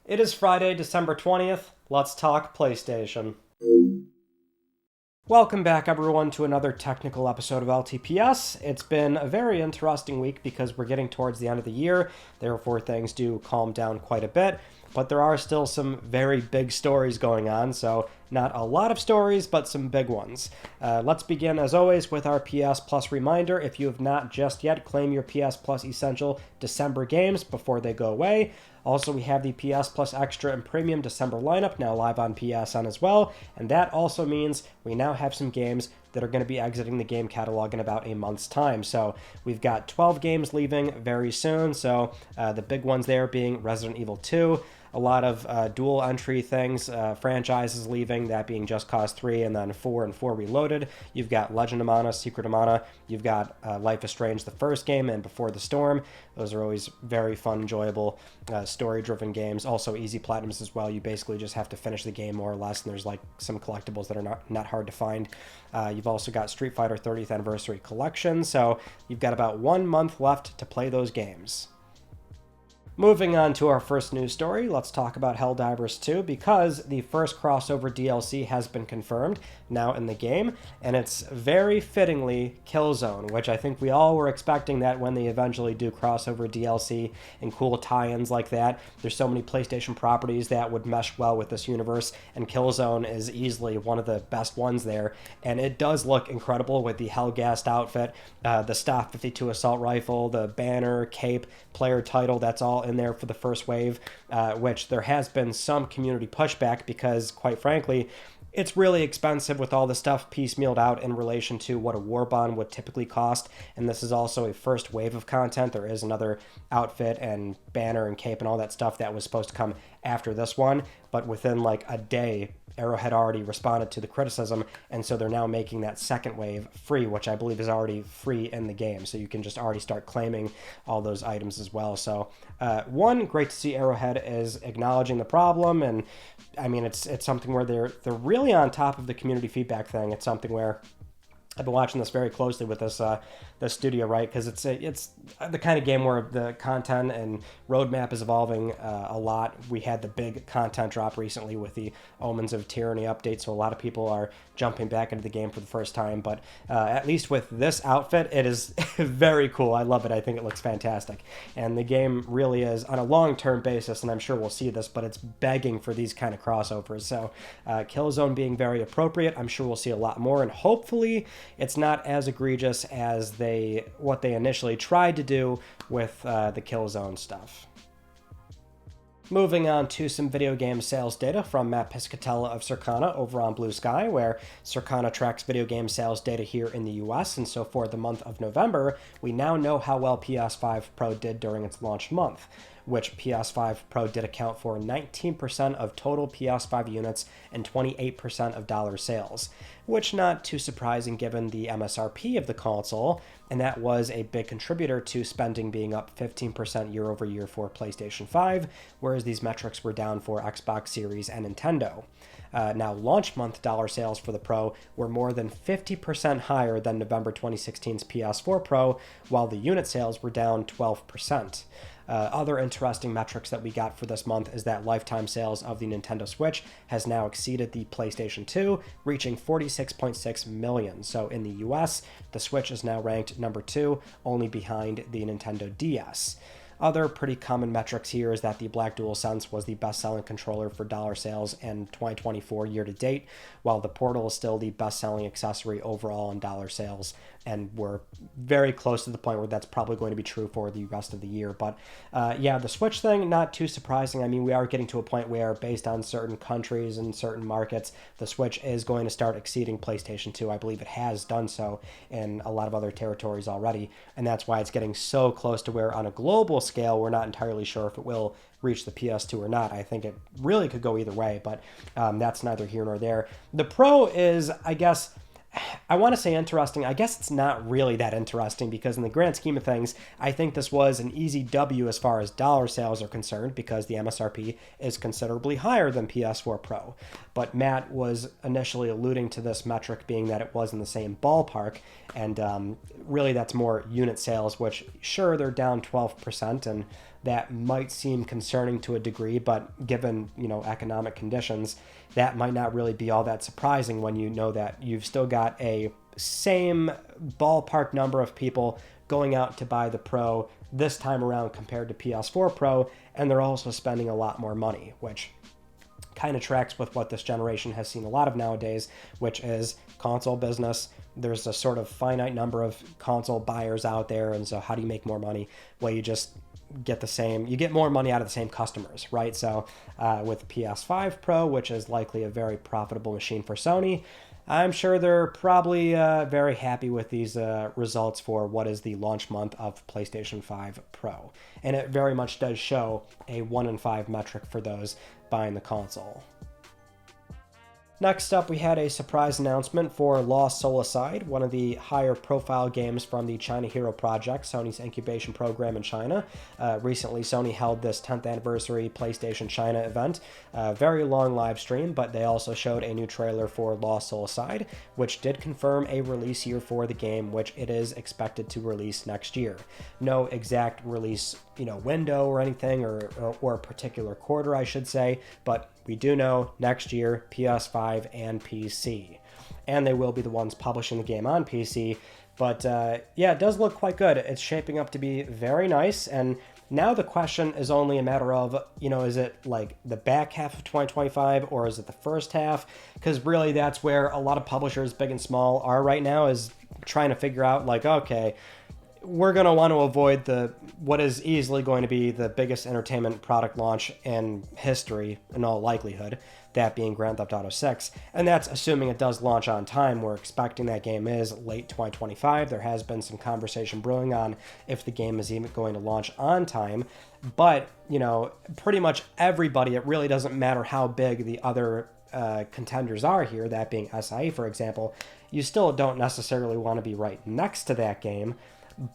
It is Friday, December 20th. Let's talk PlayStation. Welcome back, everyone, to another technical episode of LTPS. It's been a very interesting week because we're getting towards the end of the year, therefore things do calm down quite a bit, but there are still some very big stories going on, so not a lot of stories, but some big ones. Let's begin, as always, with our PS Plus reminder. If you have not just yet, claim your PS Plus Essential December games before they go away. Also, we have the PS Plus Extra and Premium December lineup now live on PSN as well, and that also means we now have some games that are going to be exiting the game catalog in about a month's time. So we've got 12 games leaving very soon, so the big ones there being Resident Evil 2, a lot of dual entry things, franchises leaving, that being Just Cause 3 and then 4 and 4 Reloaded. You've got Legend of Mana, Secret of Mana. You've got Life is Strange, the first game, and Before the Storm. Those are always very fun, enjoyable, story-driven games. Also easy platinums as well. You basically just have to finish the game more or less, and there's like some collectibles that are not hard to find. You've also got Street Fighter 30th Anniversary Collection, so you've got about 1 month left to play those games. Moving on to our first news story, let's talk about Helldivers 2 because the first crossover DLC has been confirmed now in the game, and it's very fittingly Killzone, which I think we all were expecting that when they eventually do crossover DLC and cool tie-ins like that. There's so many PlayStation properties that would mesh well with this universe, and Killzone is easily one of the best ones there, and it does look incredible with the Hellgast outfit, the Stock 52 assault rifle, the banner, cape, player title, that's all in there for the first wave, which there has been some community pushback because, quite frankly, it's really expensive with all the stuff piecemealed out in relation to what a war bond would typically cost, and this is also a first wave of content. There is another outfit and banner and cape and all that stuff that was supposed to come after this one, but within like a day, Arrowhead already responded to the criticism, and so they're now making that second wave free, which I believe is already free in the game, so you can just already start claiming all those items as well. So one, great to see Arrowhead is acknowledging the problem, and I mean it's something where they're really on top of the community feedback thing. It's something where I've been watching this very closely with this studio, right? Because it's the kind of game where the content and roadmap is evolving a lot. We had the big content drop recently with the Omens of Tyranny update, so a lot of people are jumping back into the game for the first time. But at least with this outfit, it is very cool. I love it. I think it looks fantastic. And the game really is, on a long-term basis, and I'm sure we'll see this, but it's begging for these kind of crossovers. So Killzone being very appropriate. I'm sure we'll see a lot more, and hopefully it's not as egregious as what they initially tried to do with the Killzone stuff. Moving on to some video game sales data from Matt Piscatella of Circana over on Blue Sky, where Circana tracks video game sales data here in the US, and so for the month of November, we now know how well PS5 Pro did during its launch month, which PS5 Pro did account for 19% of total PS5 units and 28% of dollar sales, which not too surprising given the MSRP of the console, and that was a big contributor to spending being up 15% year over year for PlayStation 5, whereas these metrics were down for Xbox Series and Nintendo. Now, launch month dollar sales for the Pro were more than 50% higher than November 2016's PS4 Pro, while the unit sales were down 12%. Other interesting metrics that we got for this month is that lifetime sales of the Nintendo Switch has now exceeded the PlayStation 2, reaching 46.6 million. So in the US, the Switch is now ranked number 2, only behind the Nintendo DS. Other pretty common metrics here is that the Black DualSense was the best-selling controller for dollar sales in 2024 year-to-date, while the Portal is still the best-selling accessory overall in dollar sales, and we're very close to the point where that's probably going to be true for the rest of the year. But yeah, the Switch thing, not too surprising. I mean, we are getting to a point where, based on certain countries and certain markets, the Switch is going to start exceeding PlayStation 2. I believe it has done so in a lot of other territories already, and that's why it's getting so close to where, on a global scale, we're not entirely sure if it will reach the PS2 or not. I think it really could go either way, but that's neither here nor there. The Pro is, I guess, I want to say interesting. I guess it's not really that interesting because in the grand scheme of things, I think this was an easy W as far as dollar sales are concerned because the MSRP is considerably higher than PS4 Pro. But Matt was initially alluding to this metric being that it was in the same ballpark, and really that's more unit sales, which sure, they're down 12%, and that might seem concerning to a degree, but given, economic conditions, that might not really be all that surprising when you know that you've still got a same ballpark number of people going out to buy the Pro this time around compared to PS4 Pro, and they're also spending a lot more money, which kind of tracks with what this generation has seen a lot of nowadays, which is console business. There's a sort of finite number of console buyers out there, and so how do you make more money? Well, you just you get more money out of the same customers, right? So with PS5 Pro, which is likely a very profitable machine for Sony, I'm sure they're probably very happy with these results for what is the launch month of PlayStation 5 Pro. And it very much does show a 1 in 5 metric for those buying the console. Next up, we had a surprise announcement for Lost Soulicide, one of the higher profile games from the China Hero Project, Sony's incubation program in China. Recently, Sony held this 10th anniversary PlayStation China event. Very long live stream, but they also showed a new trailer for Lost Soulicide, which did confirm a release year for the game, which it is expected to release next year. No exact release window or anything, or a particular quarter, I should say, but we do know next year, PS5 and PC. And they will be the ones publishing the game on PC. But yeah, it does look quite good. It's shaping up to be very nice. And now the question is only a matter of, is it like the back half of 2025 or is it the first half? Because really that's where a lot of publishers, big and small, are right now, is trying to figure out like, okay, we're going to want to avoid what is easily going to be the biggest entertainment product launch in history, in all likelihood, that being Grand Theft Auto 6. And that's assuming it does launch on time. We're expecting that game is late 2025. There has been some conversation brewing on if the game is even going to launch on time. But, pretty much everybody, it really doesn't matter how big the other contenders are here, that being SIE, for example, you still don't necessarily want to be right next to that game.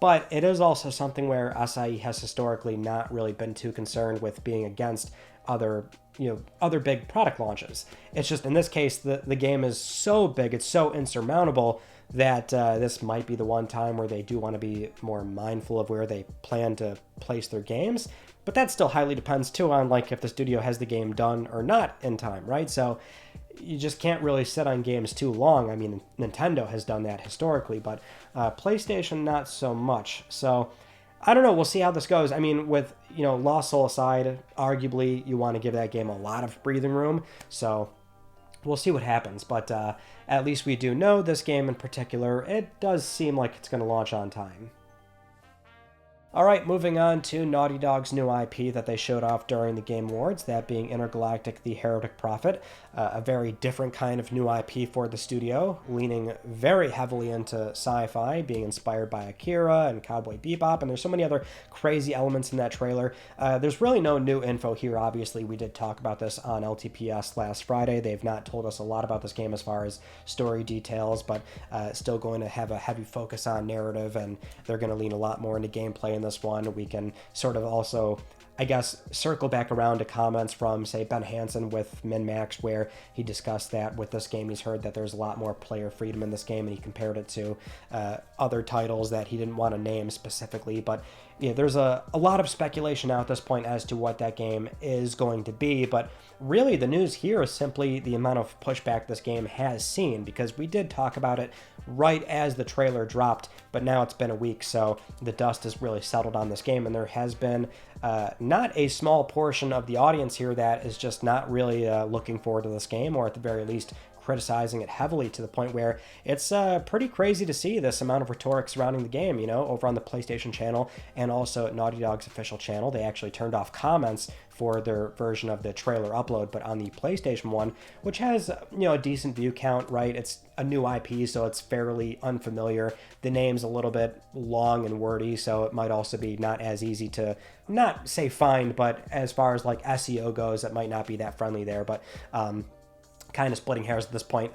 But it is also something where SIE has historically not really been too concerned with being against other big product launches. It's just in this case, the game is so big, it's so insurmountable that this might be the one time where they do want to be more mindful of where they plan to place their games. But that still highly depends too on like if the studio has the game done or not in time, right? So you just can't really sit on games too long. I mean, Nintendo has done that historically, but PlayStation not so much. So I don't know. We'll see how this goes. I mean, with Lost Soul aside, arguably you want to give that game a lot of breathing room. So we'll see what happens. But at least we do know this game in particular, it does seem like it's going to launch on time. All right, moving on to Naughty Dog's new IP that they showed off during the Game Awards, that being Intergalactic, the Heretic Prophet, a very different kind of new IP for the studio, leaning very heavily into sci-fi, being inspired by Akira and Cowboy Bebop, and there's so many other crazy elements in that trailer. There's really no new info here, obviously. We did talk about this on LTPS last Friday. They've not told us a lot about this game as far as story details, but still going to have a heavy focus on narrative, and they're going to lean a lot more into gameplay in this one. We can sort of also, I guess, circle back around to comments from, say, Ben Hansen with MinMax, where he discussed that with this game he's heard that there's a lot more player freedom in this game, and he compared it to other titles that he didn't want to name specifically. But yeah, there's a lot of speculation now at this point as to what that game is going to be, but really the news here is simply the amount of pushback this game has seen, because we did talk about it right as the trailer dropped, but now it's been a week, so the dust has really settled on this game, and there has been not a small portion of the audience here that is just not really looking forward to this game, or at the very least criticizing it heavily, to the point where it's pretty crazy to see this amount of rhetoric surrounding the game, over on the PlayStation channel and also at Naughty Dog's official channel. They actually turned off comments for their version of the trailer upload, but on the PlayStation one, which has, a decent view count, right? It's a new IP, so it's fairly unfamiliar. The name's a little bit long and wordy, so it might also be not as easy to, not say find, but as far as like SEO goes, it might not be that friendly there, but kind of splitting hairs at this point.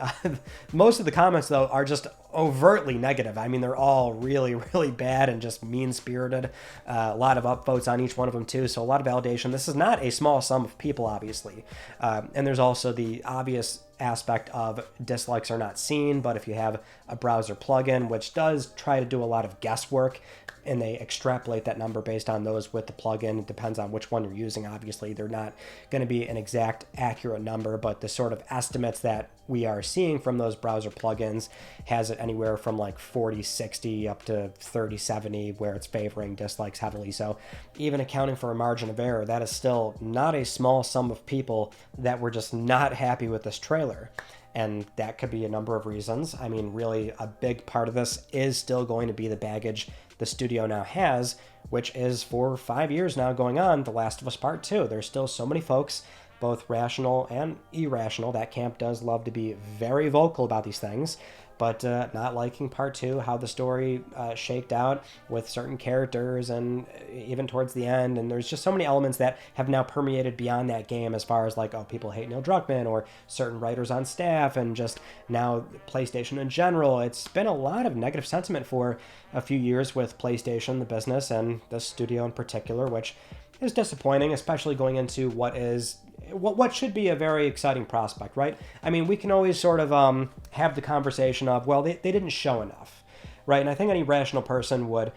Most of the comments, though, are just overtly negative. I mean, they're all really, really bad and just mean-spirited. A lot of upvotes on each one of them, too, so a lot of validation. This is not a small sum of people, obviously. And there's also the obvious aspect of dislikes are not seen, but if you have a browser plugin, which does try to do a lot of guesswork, and they extrapolate that number based on those with the plugin. It depends on which one you're using. Obviously, they're not going to be an exact accurate number, but the sort of estimates that we are seeing from those browser plugins has it anywhere from like 40-60 up to 30-70, where it's favoring dislikes heavily. So even accounting for a margin of error, that is still not a small sum of people that were just not happy with this trailer. And that could be a number of reasons. I mean, really, a big part of this is still going to be the baggage the studio now has, which is for 5 years now going on, The Last of Us Part 2. There's still so many folks, both rational and irrational. That camp does love to be very vocal about these things, but not liking Part 2, how the story shaked out with certain characters and even towards the end. And there's just so many elements that have now permeated beyond that game, as far as like, oh, people hate Neil Druckmann or certain writers on staff, and just now PlayStation in general. It's been a lot of negative sentiment for a few years with PlayStation, the business, and the studio in particular, which is disappointing, especially going into what should be a very exciting prospect, right? I mean, we can always sort of have the conversation of, well, they didn't show enough, right? And I think any rational person would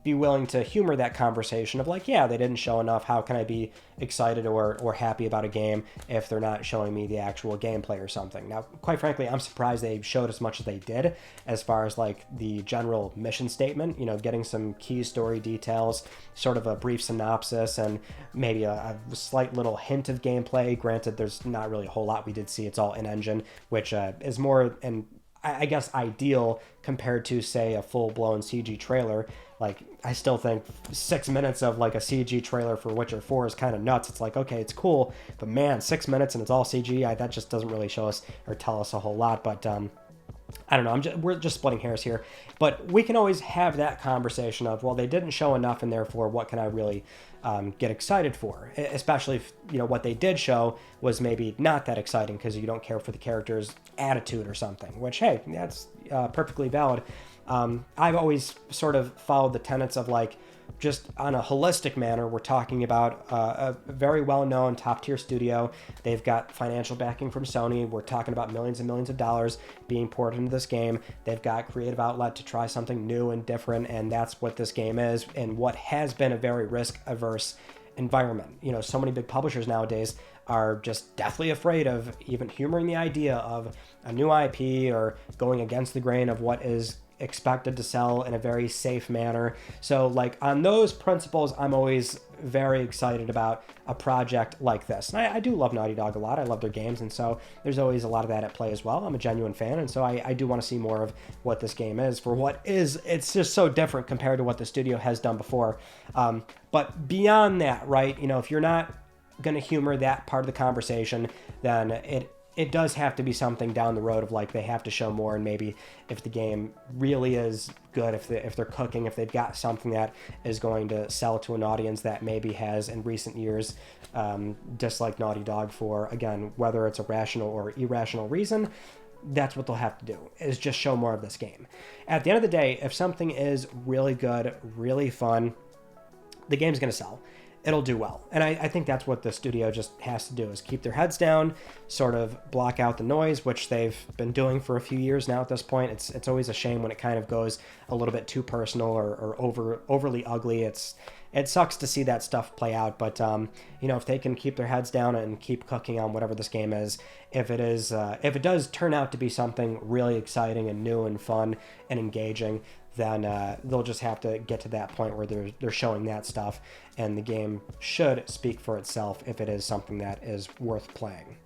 be willing to humor that conversation of like, yeah, they didn't show enough. How can I be excited or happy about a game if they're not showing me the actual gameplay or something? Now, quite frankly, I'm surprised they showed as much as they did, as far as like the general mission statement, you know, getting some key story details, sort of a brief synopsis, and maybe a slight little hint of gameplay. Granted, there's not really a whole lot we did see. It's all in-engine, which is more, and I guess, ideal compared to, say, a full-blown CG trailer. Like, I still think 6 minutes of like a CG trailer for Witcher 4 is kind of nuts. It's like, okay, it's cool, but man, 6 minutes and it's all CG, that just doesn't really show us or tell us a whole lot. But I don't know, we're just splitting hairs here. But we can always have that conversation of, well, they didn't show enough, and therefore what can I really get excited for? Especially if, you know, what they did show was maybe not that exciting because you don't care for the character's attitude or something, which, hey, that's perfectly valid. I've always sort of followed the tenets of like, just on a holistic manner, we're talking about a very well-known top-tier studio. They've got financial backing from Sony. We're talking about millions and millions of dollars being poured into this game. They've got creative outlet to try something new and different, and that's what this game is, and what has been a very risk-averse environment. You know, so many big publishers nowadays are just deathly afraid of even humoring the idea of a new IP or going against the grain of what is expected to sell in a very safe manner. So like, on those principles, I'm always very excited about a project like this. And I do love Naughty Dog a lot. I love their games, and so there's always a lot of that at play as well. I'm a genuine fan, and so I do want to see more of what this game is. For what is, it's just so different compared to what the studio has done before. But beyond that, right, you know, if you're not going to humor that part of the conversation, then it does have to be something down the road of like, they have to show more. And maybe if the game really is good, if they're cooking, if they've got something that is going to sell to an audience that maybe has in recent years disliked Naughty Dog for, again, whether it's a rational or irrational reason, that's what they'll have to do, is just show more of this game. At the end of the day, if something is really good, really fun, the game's going to sell. It'll do well. And I think that's what the studio just has to do, is keep their heads down, sort of block out the noise, which they've been doing for a few years now at this point. It's always a shame when it kind of goes a little bit too personal or overly ugly. It sucks to see that stuff play out, but you know, if they can keep their heads down and keep cooking on whatever this game is, if it does turn out to be something really exciting and new and fun and engaging, then they'll just have to get to that point where they're showing that stuff, and the game should speak for itself if it is something that is worth playing.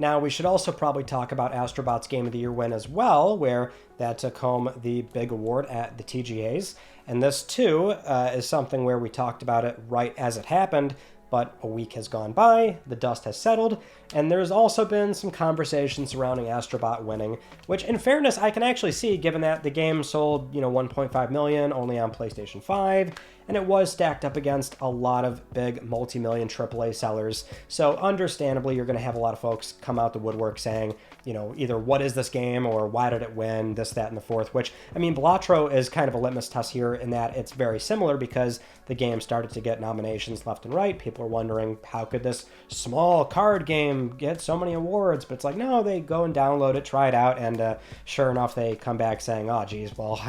Now, we should also probably talk about Astro Bot's Game of the Year win as well, where that took home the big award at the TGAs. And this, too, is something where we talked about it right as it happened, but a week has gone by, the dust has settled, and there's also been some conversation surrounding Astro Bot winning, which, in fairness, I can actually see, given that the game sold, 1.5 million only on PlayStation 5, and it was stacked up against a lot of big multi-million AAA sellers. So understandably, you're going to have a lot of folks come out the woodwork saying, either what is this game or why did it win, this, that, and the fourth, which, I mean, Balatro is kind of a litmus test here in that it's very similar because the game started to get nominations left and right. People are wondering, how could this small card game get so many awards? But it's like, no, they go and download it, try it out, and sure enough, they come back saying, oh, geez, well,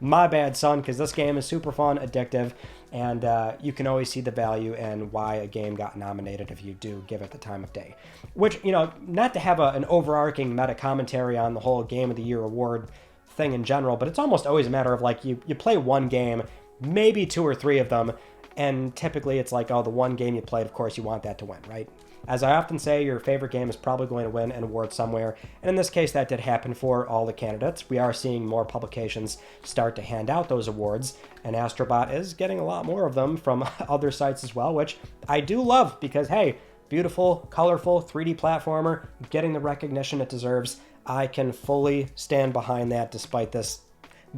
my bad, son, because this game is super fun, addictive, and you can always see the value and why a game got nominated if you do give it the time of day. Which, not to have an overarching meta commentary on the whole Game of the Year award thing in general, but it's almost always a matter of like you play one game, maybe two or three of them, and typically it's like, oh, the one game you played, of course you want that to win, right? As I often say, your favorite game is probably going to win an award somewhere, and in this case that did happen for all the candidates. We are seeing more publications start to hand out those awards, and Astro Bot is getting a lot more of them from other sites as well, which I do love because, hey, beautiful, colorful, 3D platformer, getting the recognition it deserves. I can fully stand behind that despite this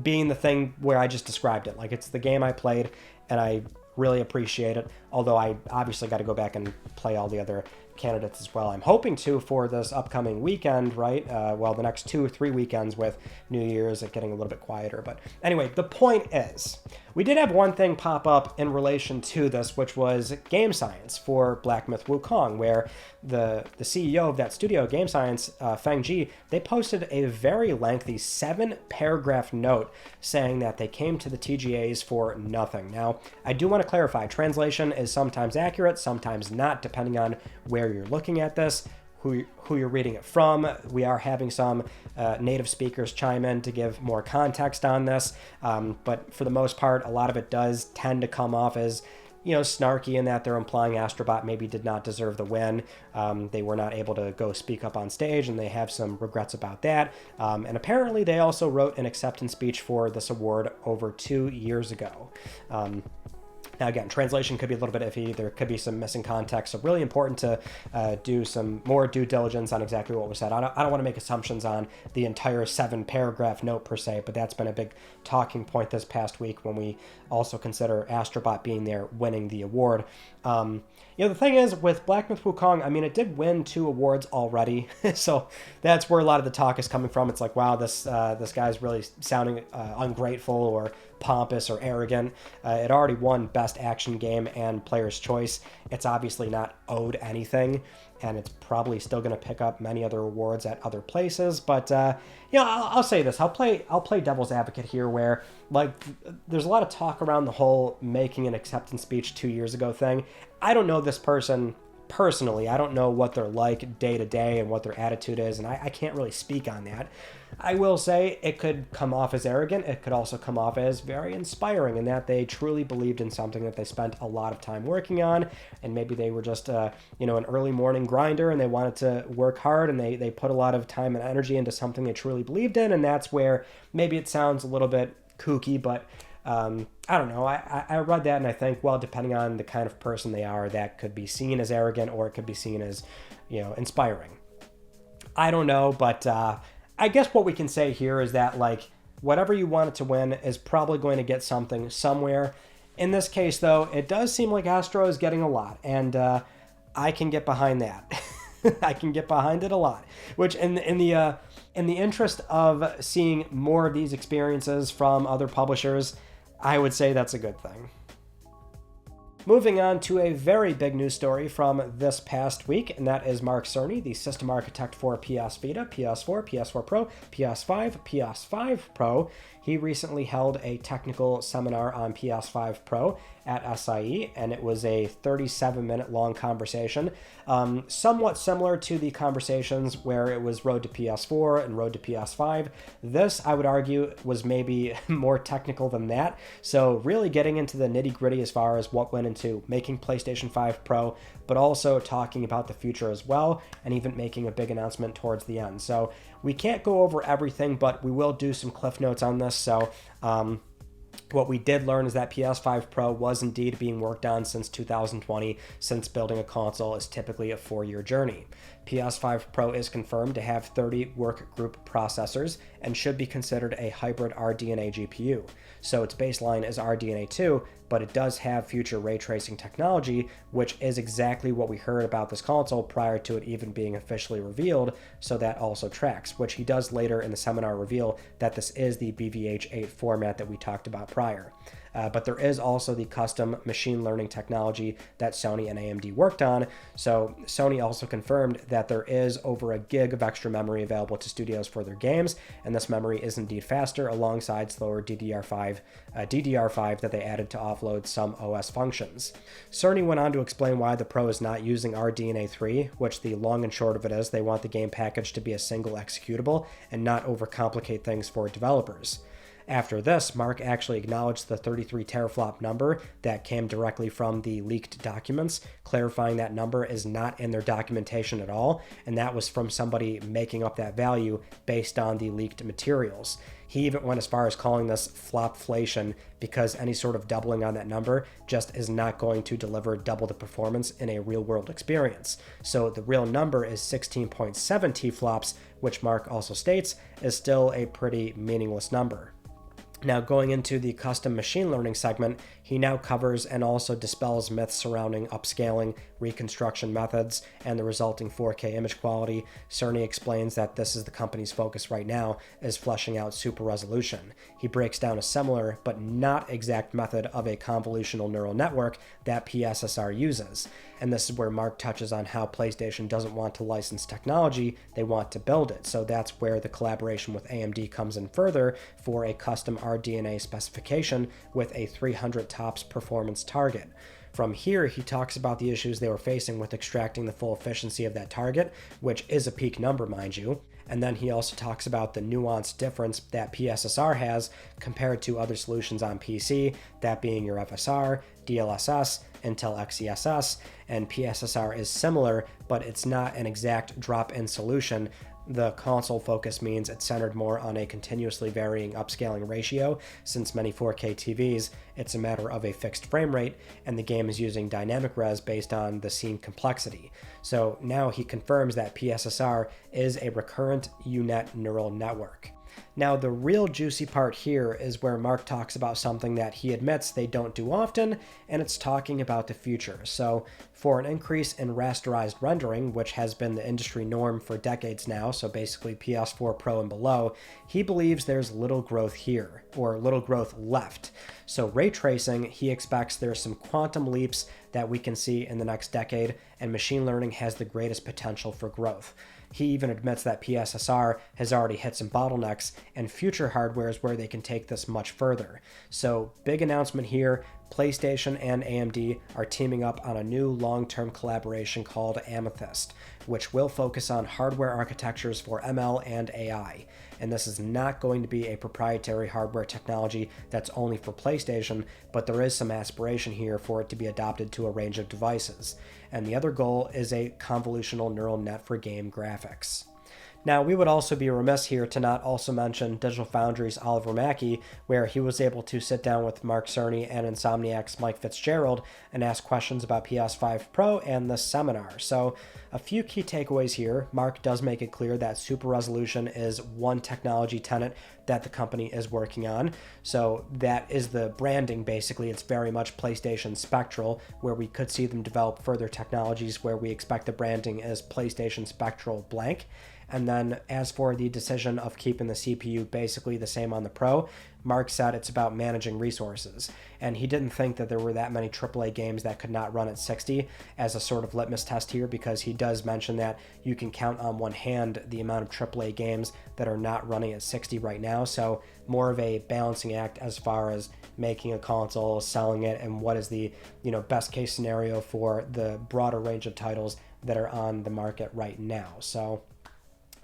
being the thing where I just described it. Like, it's the game I played, and I really appreciate it, although I obviously got to go back and play all the other candidates as well. I'm hoping to for this upcoming weekend, right? Well, the next 2 or 3 weekends with New Year's, it getting a little bit quieter. But anyway, the point is, we did have one thing pop up in relation to this, which was Game Science for Black Myth Wukong, where the CEO of that studio, Game Science, Feng Ji, they posted a very lengthy 7-paragraph note saying that they came to the TGAs for nothing. Now, I do want to clarify, translation is sometimes accurate, sometimes not, depending on where you're looking at this, who you're reading it from. We are having some native speakers chime in to give more context on this, but for the most part, a lot of it does tend to come off as snarky in that they're implying Astro Bot maybe did not deserve the win. They were not able to go speak up on stage, and they have some regrets about that. And apparently they also wrote an acceptance speech for this award over 2 years ago. Now, again, translation could be a little bit iffy. There could be some missing context. So really important to do some more due diligence on exactly what was said. I don't want to make assumptions on the entire 7-paragraph note per se, but that's been a big talking point this past week when we also consider Astro Bot being there winning the award. The thing is, with Black Myth Wukong, I mean, it did win 2 awards already, so that's where a lot of the talk is coming from. It's like, wow, this guy's really sounding ungrateful or pompous or arrogant. It already won Best Action Game and Player's Choice. It's obviously not owed anything, and it's probably still going to pick up many other awards at other places. But I'll say this: I'll play devil's advocate here, where like there's a lot of talk around the whole making an acceptance speech 2 years ago thing. I don't know this person personally. I don't know what they're like day to day and what their attitude is, and I can't really speak on that. I will say it could come off as arrogant. It could also come off as very inspiring in that they truly believed in something that they spent a lot of time working on, and maybe they were just an early morning grinder and they wanted to work hard, and they put a lot of time and energy into something they truly believed in, and that's where maybe it sounds a little bit kooky, but I don't know. I read that and I think, well, depending on the kind of person they are, that could be seen as arrogant or it could be seen as, inspiring. I don't know, but I guess what we can say here is that, like, whatever you want it to win is probably going to get something somewhere. In this case, though, it does seem like Astro is getting a lot, and I can get behind that. I can get behind it a lot, which in the interest of seeing more of these experiences from other publishers, I would say that's a good thing. Moving on to a very big news story from this past week, and that is Mark Cerny, the system architect for PS Vita, PS4, PS4 Pro, PS5, PS5 Pro. He recently held a technical seminar on PS5 Pro at SIE, and it was a 37-minute long conversation, somewhat similar to the conversations where it was Road to PS4 and Road to PS5. This, I would argue, was maybe more technical than that, so really getting into the nitty-gritty as far as what went into making PlayStation 5 Pro, but also talking about the future as well, and even making a big announcement towards the end. So we can't go over everything, but we will do some cliff notes on this. So what we did learn is that PS5 Pro was indeed being worked on since 2020, since building a console is typically a 4-year journey. PS5 Pro is confirmed to have 30 workgroup processors and should be considered a hybrid RDNA GPU. So its baseline is RDNA 2, but it does have future ray tracing technology, which is exactly what we heard about this console prior to it even being officially revealed, so that also tracks, which he does later in the seminar reveal that this is the BVH8 format that we talked about prior. But there is also the custom machine learning technology that Sony and AMD worked on. So Sony also confirmed that there is over a gig of extra memory available to studios for their games, and this memory is indeed faster alongside slower DDR5 that they added to offload some OS functions. Cerny went on to explain why the Pro is not using RDNA 3, which the long and short of it is they want the game package to be a single executable and not overcomplicate things for developers. After this, Mark actually acknowledged the 33 teraflop number that came directly from the leaked documents, clarifying that number is not in their documentation at all, and that was from somebody making up that value based on the leaked materials. He even went as far as calling this flopflation because any sort of doubling on that number just is not going to deliver double the performance in a real-world experience. So the real number is 16.7 teraflops, which Mark also states is still a pretty meaningless number. Now, going into the custom machine learning segment, he now covers and also dispels myths surrounding upscaling, reconstruction methods, and the resulting 4K image quality. Cerny explains that this is the company's focus right now, is fleshing out super resolution. He breaks down a similar, but not exact method of a convolutional neural network that PSSR uses. And this is where Mark touches on how PlayStation doesn't want to license technology, they want to build it. So that's where the collaboration with AMD comes in further for a custom RDNA specification with a 300 tops performance target. From here, he talks about the issues they were facing with extracting the full efficiency of that target, which is a peak number, mind you. And then he also talks about the nuanced difference that PSSR has compared to other solutions on PC, that being your FSR, DLSS, Intel XeSS, and PSSR is similar, but it's not an exact drop-in solution. The console focus means it's centered more on a continuously varying upscaling ratio. Since many 4K TVs, it's a matter of a fixed frame rate, and the game is using dynamic res based on the scene complexity. So now he confirms that PSSR is a recurrent UNet neural network. Now, the real juicy part here is where Mark talks about something that he admits they don't do often, and it's talking about the future. So, for an increase in rasterized rendering, which has been the industry norm for decades now, so basically PS4 Pro and below, he believes there's little growth here, or little growth left. So ray tracing, he expects there's some quantum leaps that we can see in the next decade, and machine learning has the greatest potential for growth. He even admits that PSSR has already hit some bottlenecks, and future hardware is where they can take this much further. So, big announcement here, PlayStation and AMD are teaming up on a new long-term collaboration called Amethyst, which will focus on hardware architectures for ML and AI. And this is not going to be a proprietary hardware technology that's only for PlayStation, but there is some aspiration here for it to be adopted to a range of devices. And the other goal is a convolutional neural net for game graphics. Now, we would also be remiss here to not also mention Digital Foundry's Oliver Mackey, where he was able to sit down with Mark Cerny and Insomniac's Mike Fitzgerald and ask questions about PS5 Pro and this seminar. So, a few key takeaways here. Mark does make it clear that super resolution is one technology tenet that the company is working on. So that is the branding, basically. It's very much PlayStation Spectral, where we could see them develop further technologies where we expect the branding as PlayStation Spectral blank. And then as for the decision of keeping the CPU basically the same on the Pro, Mark said it's about managing resources. And he didn't think that there were that many AAA games that could not run at 60 as a sort of litmus test here, because he does mention that you can count on one hand the amount of AAA games that are not running at 60 right now. So more of a balancing act as far as making a console, selling it, and what is the best case scenario for the broader range of titles that are on the market right now. So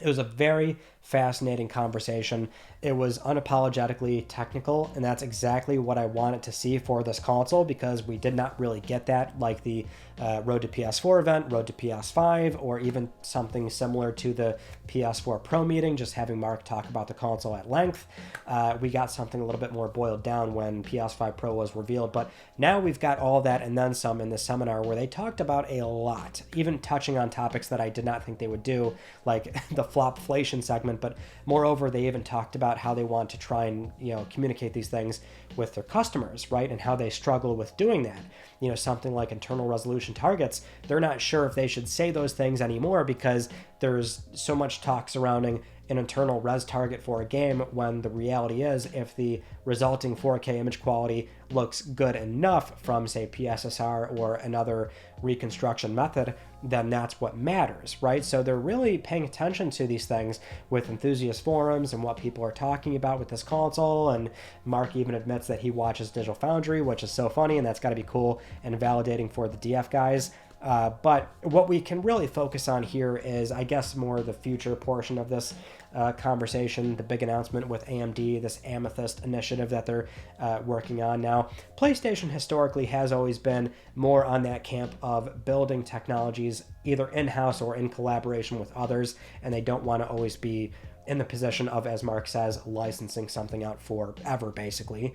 It was a very fascinating conversation. It was unapologetically technical, and that's exactly what I wanted to see for this console, because we did not really get that, like the Road to PS4 event, Road to PS5, or even something similar to the PS4 Pro meeting, just having Mark talk about the console at length. We got something a little bit more boiled down when PS5 Pro was revealed, but now we've got all that and then some in this seminar, where they talked about a lot, even touching on topics that I did not think they would do, like the flopflation segment. But moreover, they even talked about how they want to try and, communicate these things with their customers, right? And how they struggle with doing that. Something like internal resolution targets, they're not sure if they should say those things anymore, because there's so much talk surrounding an internal res target for a game, when the reality is, if the resulting 4K image quality looks good enough from, say, PSSR or another reconstruction method, then that's what matters, right? So they're really paying attention to these things with enthusiast forums and what people are talking about with this console. And Mark even admits that he watches Digital Foundry, which is so funny, and that's got to be cool and validating for the DF guys. But what we can really focus on here is, I guess, more the future portion of this conversation, the big announcement with AMD, this Amethyst initiative that they're working on now. PlayStation historically has always been more on that camp of building technologies either in-house or in collaboration with others, and they don't want to always be in the position of, as Mark says, licensing something out forever, basically.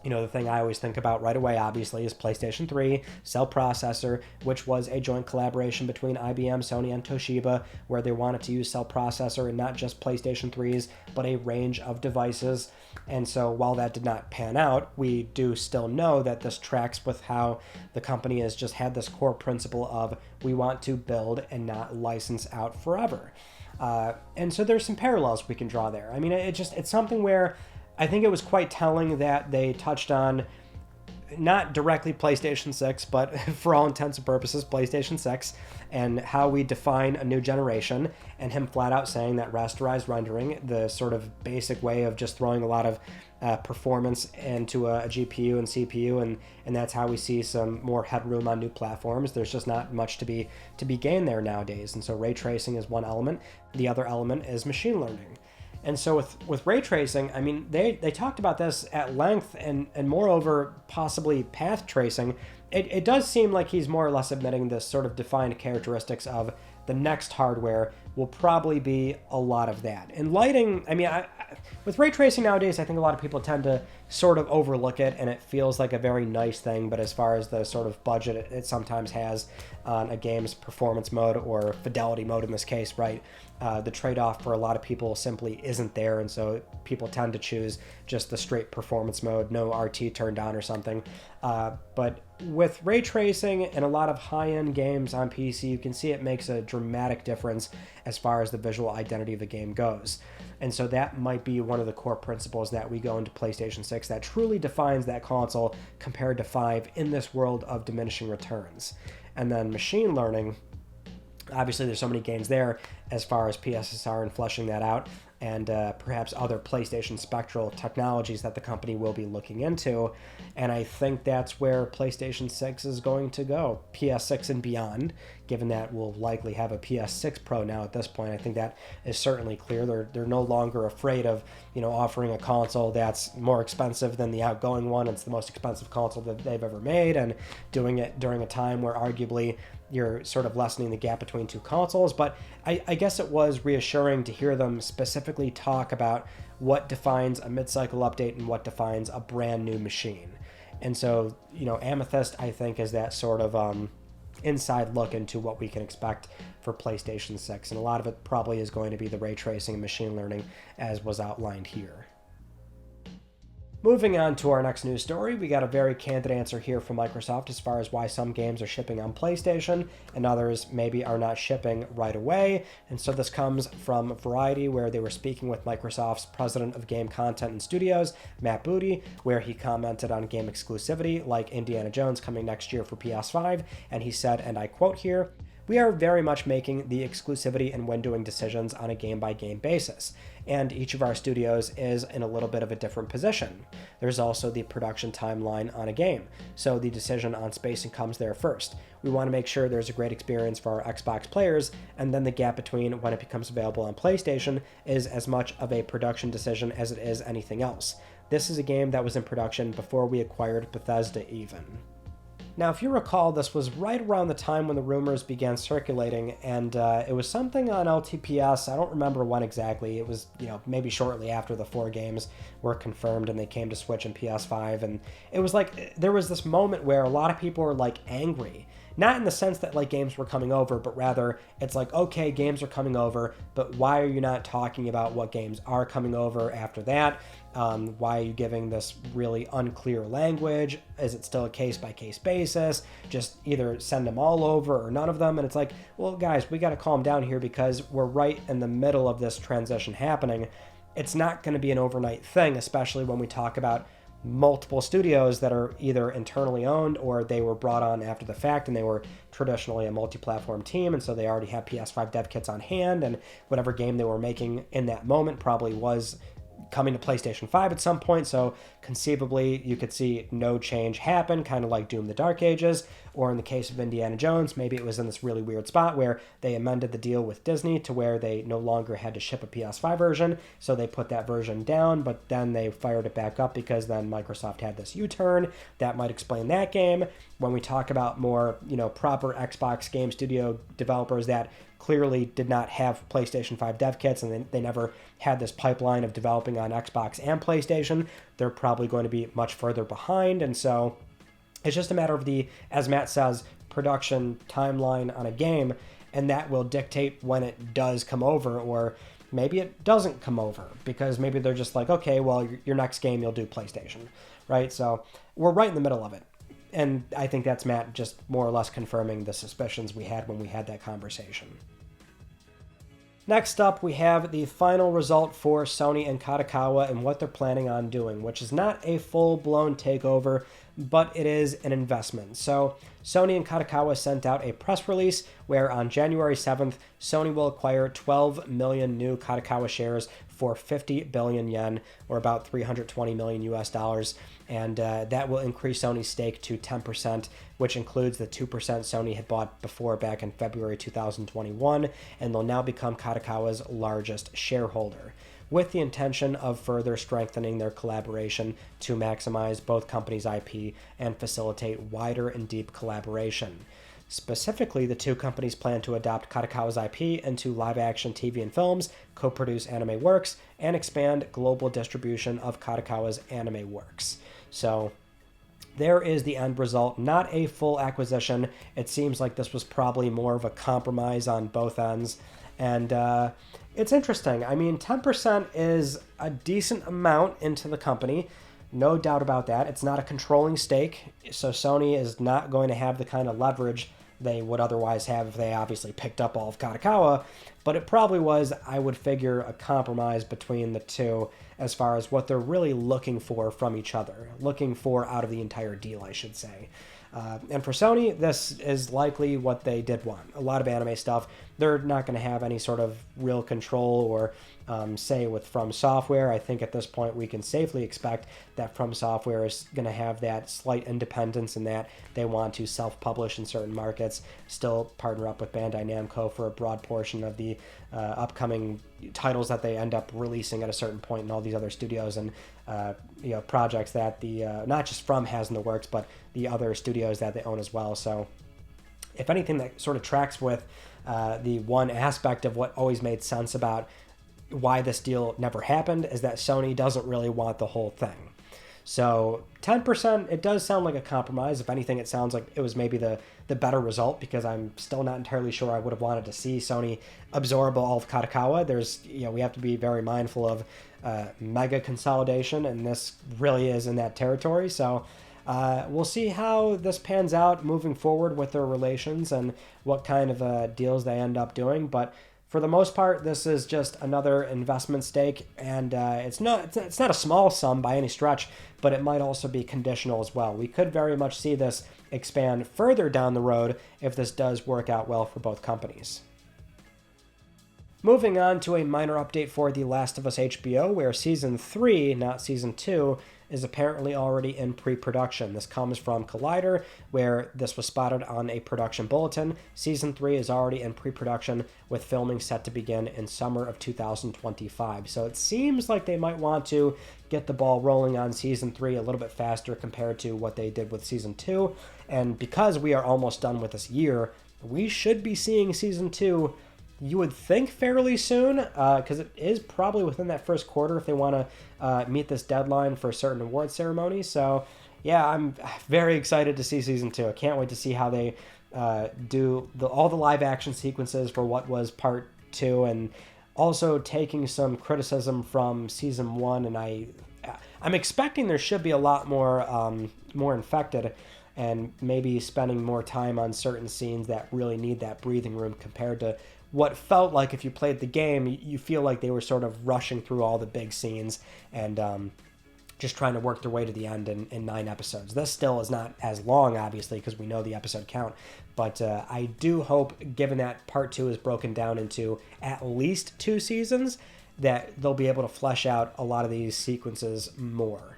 The thing I always think about right away, obviously, is PlayStation 3, Cell Processor, which was a joint collaboration between IBM, Sony, and Toshiba, where they wanted to use Cell Processor in not just PlayStation 3s, but a range of devices. And so while that did not pan out, we do still know that this tracks with how the company has just had this core principle of, we want to build and not license out forever. And so there's some parallels we can draw there. I mean, it's something where I think it was quite telling that they touched on not directly PlayStation 6, but for all intents and purposes, PlayStation 6, and how we define a new generation, and him flat out saying that rasterized rendering, the sort of basic way of just throwing a lot of performance into a GPU and CPU, and that's how we see some more headroom on new platforms. There's just not much to be gained there nowadays. And so ray tracing is one element. The other element is machine learning. And so with ray tracing, I mean, they talked about this at length, and moreover, possibly path tracing. It does seem like he's more or less admitting this sort of defined characteristics of the next hardware will probably be a lot of that. And lighting, I mean, with ray tracing nowadays, I think a lot of people tend to sort of overlook it, and it feels like a very nice thing, but as far as the sort of budget it sometimes has on a game's performance mode, or fidelity mode in this case, right, the trade-off for a lot of people simply isn't there, and so people tend to choose just the straight performance mode, no RT turned on or something. But with ray tracing and a lot of high-end games on PC, you can see it makes a dramatic difference as far as the visual identity of the game goes. And so that might be one of the core principles that we go into PlayStation 6 that truly defines that console compared to 5 in this world of diminishing returns. And then machine learning, obviously there's so many gains there as far as PSSR and fleshing that out, and perhaps other PlayStation Spectral technologies that the company will be looking into. And I think that's where PlayStation 6 is going to go, PS6 and beyond, given that we'll likely have a PS6 Pro now at this point. I think that is certainly clear. They're no longer afraid of, offering a console that's more expensive than the outgoing one. It's the most expensive console that they've ever made, and doing it during a time where arguably you're sort of lessening the gap between two consoles. But I guess it was reassuring to hear them specifically talk about what defines a mid-cycle update and what defines a brand new machine. And so, Amethyst, I think, is that sort of inside look into what we can expect for PlayStation 6. And a lot of it probably is going to be the ray tracing and machine learning, as was outlined here. Moving on to our next news story, we got a very candid answer here from Microsoft as far as why some games are shipping on PlayStation and others maybe are not shipping right away. And so this comes from Variety, where they were speaking with Microsoft's president of game content and studios, Matt Booty, where he commented on game exclusivity like Indiana Jones coming next year for PS5. And he said, and I quote here, we are very much making the exclusivity and windowing decisions on a game-by-game basis, and each of our studios is in a little bit of a different position. There's also the production timeline on a game, so the decision on spacing comes there first. We want to make sure there's a great experience for our Xbox players, and then the gap between when it becomes available on PlayStation is as much of a production decision as it is anything else. This is a game that was in production before we acquired Bethesda even. Now, if you recall, this was right around the time when the rumors began circulating, and it was something on LTPS. I don't remember when exactly. It was, maybe shortly after the 4 games were confirmed and they came to Switch and PS5, and it was like there was this moment where a lot of people were like angry. Not in the sense that like games were coming over, but rather it's like, okay, games are coming over, but why are you not talking about what games are coming over after that? Why are you giving this really unclear language? Is it still a case-by-case basis? Just either send them all over or none of them. And it's like, well, guys, we got to calm down here because we're right in the middle of this transition happening. It's not going to be an overnight thing, especially when we talk about multiple studios that are either internally owned or they were brought on after the fact and they were traditionally a multi-platform team, and so they already have PS5 dev kits on hand, and whatever game they were making in that moment probably was coming to PlayStation 5 at some point, so conceivably you could see no change happen, kind of like Doom the Dark Ages, or in the case of Indiana Jones, maybe it was in this really weird spot where they amended the deal with Disney to where they no longer had to ship a PS5 version, so they put that version down, but then they fired it back up because then Microsoft had this U-turn. That might explain that game. When we talk about more, proper Xbox game studio developers that clearly did not have PlayStation 5 dev kits and they never had this pipeline of developing on Xbox and PlayStation, they're probably going to be much further behind. And so it's just a matter of the, as Matt says, production timeline on a game, and that will dictate when it does come over, or maybe it doesn't come over because maybe they're just like, okay, well, your next game you'll do PlayStation, right? So we're right in the middle of it. And I think that's Matt just more or less confirming the suspicions we had when we had that conversation. Next up, we have the final result for Sony and Kadokawa and what they're planning on doing, which is not a full-blown takeover, but it is an investment. So Sony and Kadokawa sent out a press release where on January 7th, Sony will acquire 12 million new Kadokawa shares for 50 billion yen, or about $320 million US, and that will increase Sony's stake to 10%, which includes the 2% Sony had bought before back in February 2021, and they'll now become Kadokawa's largest shareholder, with the intention of further strengthening their collaboration to maximize both companies' IP and facilitate wider and deep collaboration. Specifically, the two companies plan to adopt Kadokawa's IP into live-action TV and films, co-produce anime works, and expand global distribution of Kadokawa's anime works. So there is the end result, not a full acquisition. It seems like this was probably more of a compromise on both ends. And it's interesting. I mean, 10% is a decent amount into the company. No doubt about that. It's not a controlling stake, so Sony is not going to have the kind of leverage they would otherwise have if they obviously picked up all of Kadokawa, but it probably was, I would figure, a compromise between the two as far as what they're really looking for from each other, looking for out of the entire deal, I should say. And for Sony, this is likely what they did want. A lot of anime stuff, they're not going to have any sort of real control or say with From Software. I think at this point we can safely expect that From Software is going to have that slight independence in that they want to self-publish in certain markets, still partner up with Bandai Namco for a broad portion of the upcoming titles that they end up releasing at a certain point in all these other studios and projects that the not just From has in the works, but the other studios that they own as well. So if anything, that sort of tracks with the one aspect of what always made sense about why this deal never happened is that Sony doesn't really want the whole thing. So 10%, it does sound like a compromise. If anything, it sounds like it was maybe the better result, because I'm still not entirely sure I would have wanted to see Sony absorb all of Kadokawa. There's, we have to be very mindful of mega consolidation, and this really is in that territory. So we'll see how this pans out moving forward with their relations and what kind of deals they end up doing. But For the most part, this is just another investment stake, and it's not a small sum by any stretch, but it might also be conditional as well. We could very much see this expand further down the road if this does work out well for both companies. Moving on to a minor update for The Last of Us HBO, where Season 3, not Season 2, is apparently already in pre-production. This comes from Collider, where this was spotted on a production bulletin. Season 3 is already in pre-production, with filming set to begin in summer of 2025. So it seems like they might want to get the ball rolling on Season 3 a little bit faster compared to what they did with Season 2. And because we are almost done with this year, we should be seeing Season 2, you would think, fairly soon, because it is probably within that first quarter if they want to meet this deadline for certain award ceremonies. So, yeah, I'm very excited to see Season 2. I can't wait to see how they do all the live action sequences for what was Part 2, and also taking some criticism from Season 1. And I'm expecting there should be a lot more infected, and maybe spending more time on certain scenes that really need that breathing room compared to what felt like, if you played the game, you feel like they were sort of rushing through all the big scenes and just trying to work their way to the end in 9 episodes. This still is not as long, obviously, because we know the episode count. But I do hope, given that Part 2 is broken down into at least 2 seasons, that they'll be able to flesh out a lot of these sequences more.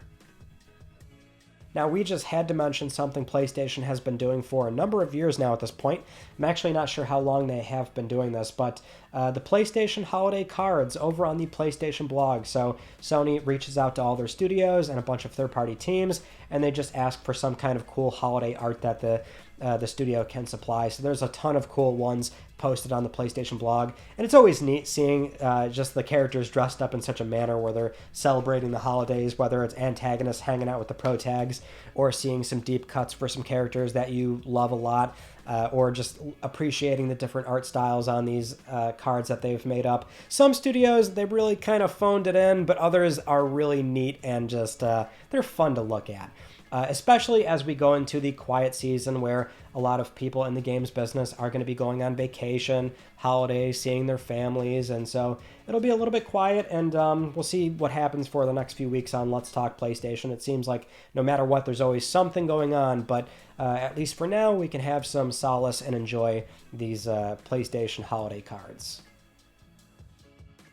Now, we just had to mention something PlayStation has been doing for a number of years now at this point. I'm actually not sure how long they have been doing this, but the PlayStation holiday cards over on the PlayStation blog. So Sony reaches out to all their studios and a bunch of third-party teams, and they just ask for some kind of cool holiday art that the studio can supply. So there's a ton of cool ones posted on the PlayStation blog, and it's always neat seeing just the characters dressed up in such a manner where they're celebrating the holidays, whether it's antagonists hanging out with the pro tags, or seeing some deep cuts for some characters that you love a lot, or just appreciating the different art styles on these cards that they've made up. Some studios, they really kind of phoned it in, but others are really neat and just they're fun to look at. Especially as we go into the quiet season where a lot of people in the games business are going to be going on vacation, holidays, seeing their families, and so it'll be a little bit quiet, and we'll see what happens for the next few weeks on Let's Talk PlayStation. It seems like no matter what, there's always something going on, but at least for now, we can have some solace and enjoy these PlayStation holiday cards.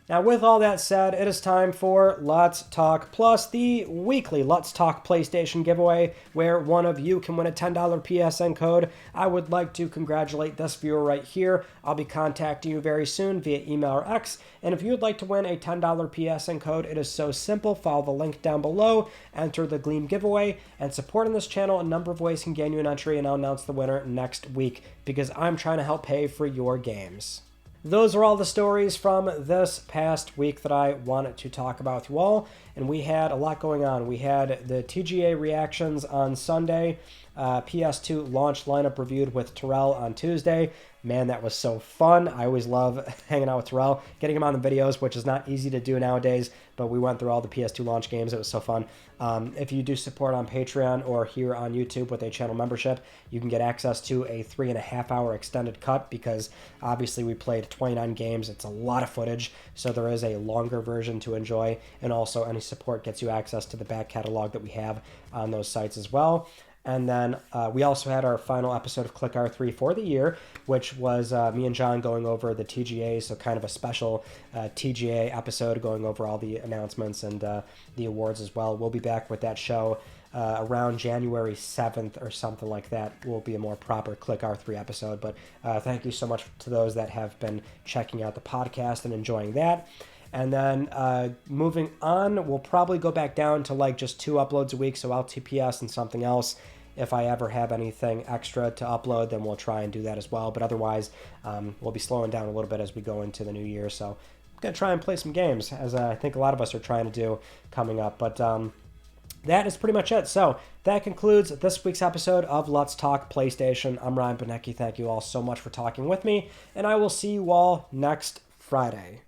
Now, with all that said, it is time for Let's Talk Plus, the weekly Let's Talk PlayStation giveaway, where one of you can win a $10 PSN code. I would like to congratulate this viewer right here. I'll be contacting you very soon via email or X, and if you would like to win a $10 PSN code, it is so simple. Follow the link down below, enter the Gleam giveaway, and supporting this channel, a number of ways can gain you an entry, and I'll announce the winner next week, because I'm trying to help pay for your games. Those are all the stories from this past week that I wanted to talk about with you all, and we had a lot going on. We had the TGA reactions on Sunday, PS2 launch lineup reviewed with Terrell on Tuesday. Man, that was so fun. I always love hanging out with Terrell, getting him on the videos, which is not easy to do nowadays, but we went through all the PS2 launch games. It was so fun. If you do support on Patreon or here on YouTube with a channel membership, you can get access to a 3.5-hour extended cut, because obviously we played 29 games. It's a lot of footage, so there is a longer version to enjoy, and also any support gets you access to the back catalog that we have on those sites as well. And then we also had our final episode of Click R3 for the year, which was me and John going over the TGA, so kind of a special TGA episode going over all the announcements and the awards as well. We'll be back with that show around January 7th or something like that. Will be a more proper Click R3 episode. But thank you so much to those that have been checking out the podcast and enjoying that. And then moving on, we'll probably go back down to like just 2 uploads a week, so LTPS and something else. If I ever have anything extra to upload, then we'll try and do that as well. But otherwise, we'll be slowing down a little bit as we go into the new year. So I'm going to try and play some games, as I think a lot of us are trying to do coming up. But that is pretty much it. So that concludes this week's episode of Let's Talk PlayStation. I'm Ryan Benecki. Thank you all so much for talking with me, and I will see you all next Friday.